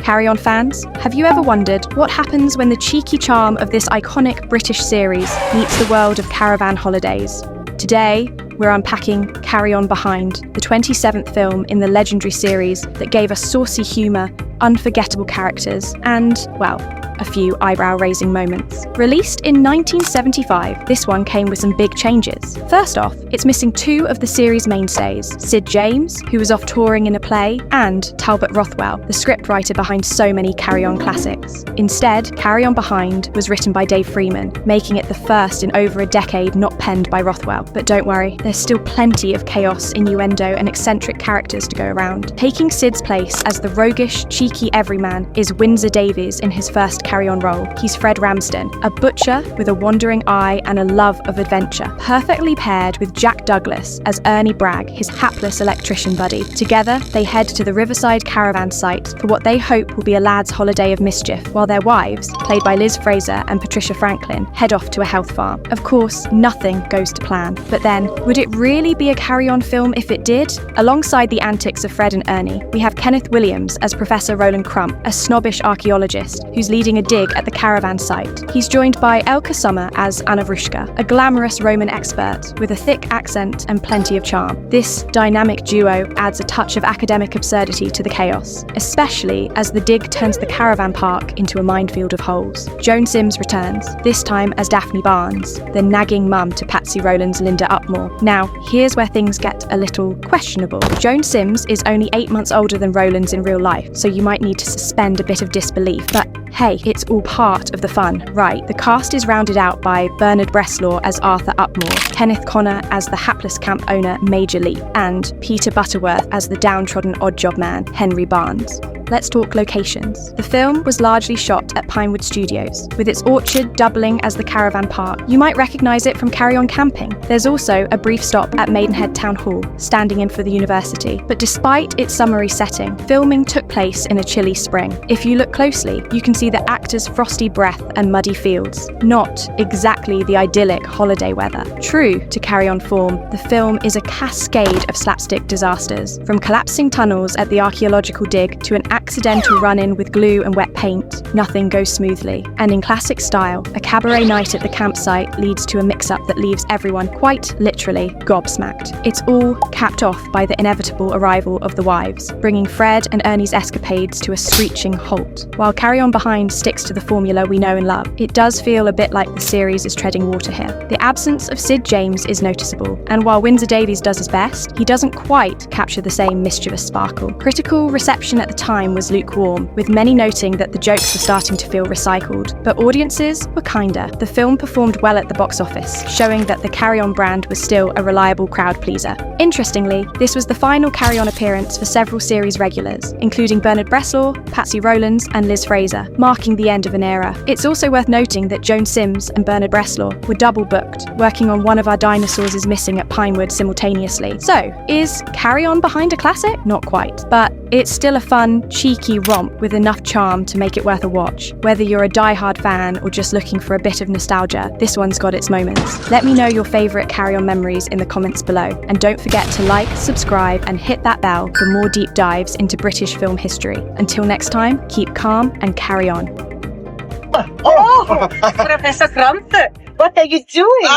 Carry On fans, have you ever wondered what happens when the cheeky charm of this iconic British series meets the world of Caravan holidays? Today, we're unpacking Carry On Behind, the 27th film in the legendary series that gave us saucy humour, unforgettable characters, and, well, a few eyebrow-raising moments. Released in 1975, this one came with some big changes. First off, it's missing two of the series mainstays, Sid James, who was off touring in a play, and Talbot Rothwell, the scriptwriter behind so many Carry On classics. Instead, Carry On Behind was written by Dave Freeman, making it the first in over a decade not penned by Rothwell. But don't worry, there's still plenty of chaos, innuendo, and eccentric characters to go around. Taking Sid's place as the roguish, cheeky everyman is Windsor Davies in his first Carry On role. He's Fred Ramsden, a butcher with a wandering eye and a love of adventure, perfectly paired with Jack Douglas as Ernie Bragg, his hapless electrician buddy. Together, they head to the Riverside Caravan site for what they hope will be a lad's holiday of mischief, while their wives, played by Liz Fraser and Patricia Franklin, head off to a health farm. Of course, nothing goes to plan. But then, would it really be a Carry On film if it did? Alongside the antics of Fred and Ernie, we have Kenneth Williams as Professor Roland Crump, a snobbish archaeologist who's leading a dig at the Caravan site. He's joined by Elka Summer as Anna Vrushka, a glamorous Roman expert with a thick accent and plenty of charm. This dynamic duo adds a touch of academic absurdity to the chaos, especially as the dig turns the caravan park into a minefield of holes. Joan Sims returns, this time as Daphne Barnes, the nagging mum to Patsy Rowland's Linda Upmore. Now, here's where things get a little questionable. Joan Sims is only 8 months older than Rowland's in real life, so you might need to suspend a bit of disbelief, but hey, it's all part of the fun, right? The cast is rounded out by Bernard Bresslaw as Arthur Upmore, Kenneth Connor as the hapless camp owner Major Lee, and Peter Butterworth as the downtrodden odd-job man Henry Barnes. Let's talk locations. The film was largely shot at Pinewood Studios, with its orchard doubling as the caravan park. You might recognise it from Carry On Camping. There's also a brief stop at Maidenhead Town Hall, standing in for the university. But despite its summery setting, filming took place in a chilly spring. If you look closely, you can see the actors' frosty breath and muddy fields. Not exactly the idyllic holiday weather. True to Carry On form, the film is a cascade of slapstick disasters, from collapsing tunnels at the archaeological dig to an accidental run-in with glue and wet paint. Nothing goes smoothly. And in classic style, a cabaret night at the campsite leads to a mix-up that leaves everyone quite literally gobsmacked. It's all capped off by the inevitable arrival of the wives, bringing Fred and Ernie's escapades to a screeching halt. While Carry On Behind sticks to the formula we know and love, it does feel a bit like the series is treading water here. The absence of Sid James is noticeable, and while Windsor Davies does his best, he doesn't quite capture the same mischievous sparkle. Critical reception at the time was lukewarm, with many noting that the jokes were starting to feel recycled, but audiences were kinder. The film performed well at the box office, showing that the Carry On brand was still a reliable crowd pleaser. Interestingly, this was the final Carry On appearance for several series regulars, including Bernard Bresslaw, Patsy Rowlands, and Liz Fraser, marking the end of an era. It's also worth noting that Joan Sims and Bernard Bresslaw were double booked, working on One of Our Dinosaurs is Missing at Pinewood simultaneously. So, is Carry On Behind a classic? Not quite, but it's still a fun, cheeky romp with enough charm to make it worth a watch. Whether you're a die-hard fan or just looking for a bit of nostalgia, this one's got its moments. Let me know your favourite Carry On memories in the comments below, and don't forget to like, subscribe, and hit that bell for more deep dives into British film history. Until next time, keep calm and carry on. Oh, Professor Krampe, what are you doing?